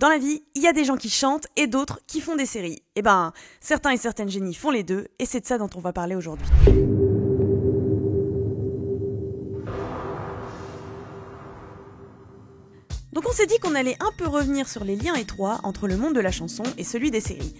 Dans la vie, il y a des gens qui chantent et d'autres qui font des séries. Et certains et certaines génies font les deux, et c'est de ça dont on va parler aujourd'hui. Donc on s'est dit qu'on allait un peu revenir sur les liens étroits entre le monde de la chanson et celui des séries.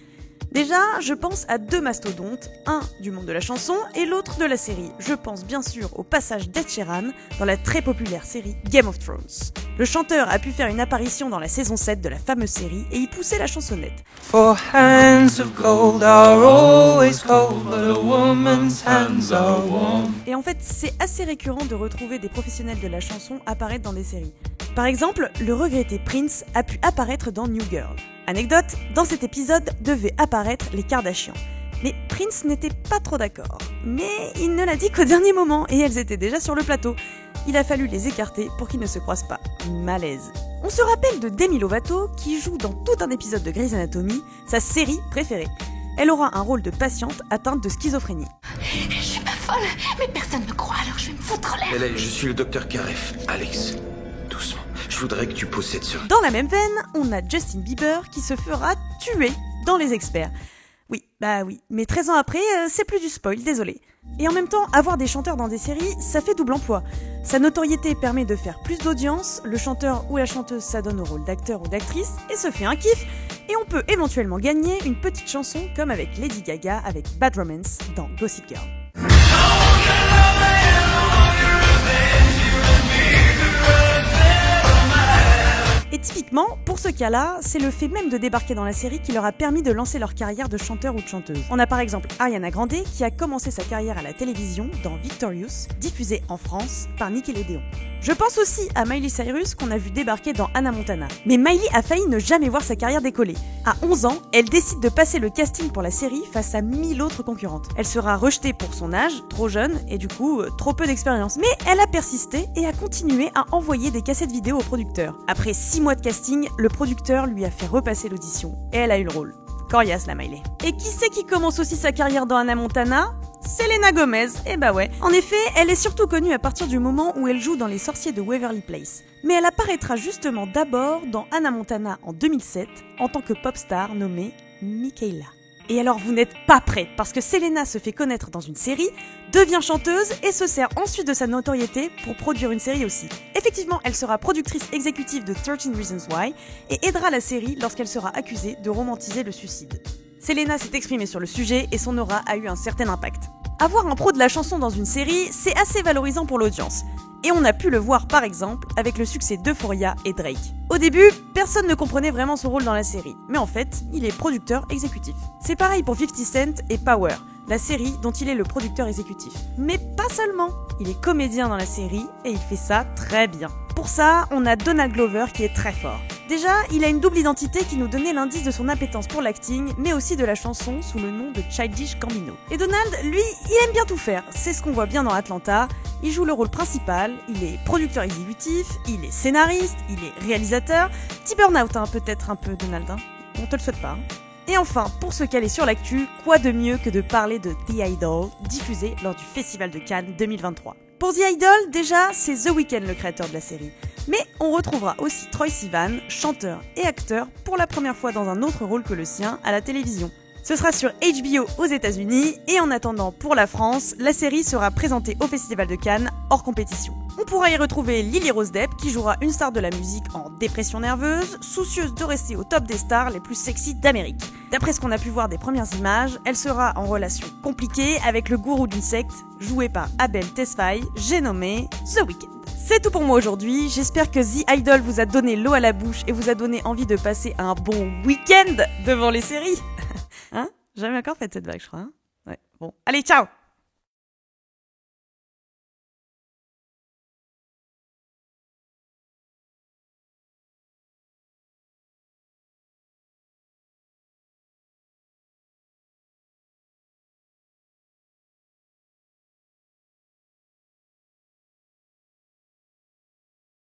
Déjà, je pense à deux mastodontes, un du monde de la chanson et l'autre de la série. Je pense bien sûr au passage d'Ed Sheeran dans la très populaire série Game of Thrones. Le chanteur a pu faire une apparition dans la saison 7 de la fameuse série et y pousser la chansonnette. For hands of gold are always cold, but a woman's hands are warm. Et en fait, c'est assez récurrent de retrouver des professionnels de la chanson apparaître dans des séries. Par exemple, le regretté Prince a pu apparaître dans New Girl. Anecdote, dans cet épisode devaient apparaître les Kardashians. Mais Prince n'était pas trop d'accord. Mais il ne l'a dit qu'au dernier moment et elles étaient déjà sur le plateau. Il a fallu les écarter pour qu'ils ne se croisent pas. Malaise. On se rappelle de Demi Lovato qui joue dans tout un épisode de Grey's Anatomy, sa série préférée. Elle aura un rôle de patiente atteinte de schizophrénie. Je suis pas folle, mais personne me croit, alors je vais me foutre l'air. Allez, je suis le docteur Karef. Alex, doucement. Je voudrais que tu possèdes ce... Dans la même veine, on a Justin Bieber qui se fera tuer dans Les Experts. Oui, mais 13 ans après, c'est plus du spoil, désolé. Et en même temps, avoir des chanteurs dans des séries, ça fait double emploi. Sa notoriété permet de faire plus d'audience, le chanteur ou la chanteuse s'adonne au rôle d'acteur ou d'actrice et se fait un kiff, et on peut éventuellement gagner une petite chanson comme avec Lady Gaga avec Bad Romance dans Gossip Girl. Et typiquement, pour ce cas-là, c'est le fait même de débarquer dans la série qui leur a permis de lancer leur carrière de chanteur ou de chanteuse. On a par exemple Ariana Grande qui a commencé sa carrière à la télévision dans Victorious, diffusée en France par Nickelodeon. Je pense aussi à Miley Cyrus qu'on a vu débarquer dans Hannah Montana. Mais Miley a failli ne jamais voir sa carrière décoller. À 11 ans, elle décide de passer le casting pour la série face à 1000 autres concurrentes. Elle sera rejetée pour son âge, trop jeune, et du coup, trop peu d'expérience. Mais elle a persisté et a continué à envoyer des cassettes vidéo au producteur. Après 6 mois de casting, le producteur lui a fait repasser l'audition. Et elle a eu le rôle. Coriace la Miley. Et qui c'est qui commence aussi sa carrière dans Hannah Montana ? Selena Gomez, ouais. En effet, elle est surtout connue à partir du moment où elle joue dans Les Sorciers de Waverly Place. Mais elle apparaîtra justement d'abord dans Hannah Montana en 2007, en tant que pop star nommée Michaela. Et alors vous n'êtes pas prêts, parce que Selena se fait connaître dans une série, devient chanteuse et se sert ensuite de sa notoriété pour produire une série aussi. Effectivement, elle sera productrice exécutive de 13 Reasons Why et aidera la série lorsqu'elle sera accusée de romantiser le suicide. Selena s'est exprimée sur le sujet et son aura a eu un certain impact. Avoir un pro de la chanson dans une série, c'est assez valorisant pour l'audience. Et on a pu le voir par exemple avec le succès d'Euphoria et Drake. Au début, personne ne comprenait vraiment son rôle dans la série, mais en fait, il est producteur exécutif. C'est pareil pour 50 Cent et Power, la série dont il est le producteur exécutif. Mais pas seulement, il est comédien dans la série et il fait ça très bien. Pour ça, on a Donald Glover qui est très fort. Déjà, il a une double identité qui nous donnait l'indice de son appétence pour l'acting, mais aussi de la chanson sous le nom de Childish Gambino. Et Donald, lui, il aime bien tout faire. C'est ce qu'on voit bien dans Atlanta. Il joue le rôle principal, il est producteur exécutif, il est scénariste, il est réalisateur. Petit burn-out, peut-être un peu, Donald. On te le souhaite pas. Et enfin, pour se caler sur l'actu, quoi de mieux que de parler de The Idol, diffusé lors du Festival de Cannes 2023. Pour The Idol, déjà, c'est The Weeknd le créateur de la série. Mais on retrouvera aussi Troye Sivan, chanteur et acteur, pour la première fois dans un autre rôle que le sien à la télévision. Ce sera sur HBO aux États-Unis et en attendant pour la France, la série sera présentée au Festival de Cannes hors compétition. On pourra y retrouver Lily Rose Depp qui jouera une star de la musique en dépression nerveuse, soucieuse de rester au top des stars les plus sexy d'Amérique. D'après ce qu'on a pu voir des premières images, elle sera en relation compliquée avec le gourou d'une secte, joué par Abel Tesfaye, j'ai nommé The Weeknd. C'est tout pour moi aujourd'hui, j'espère que The Idol vous a donné l'eau à la bouche et vous a donné envie de passer un bon week-end devant les séries. Jamais encore fait cette vague, je crois. Ouais, bon. Allez, ciao!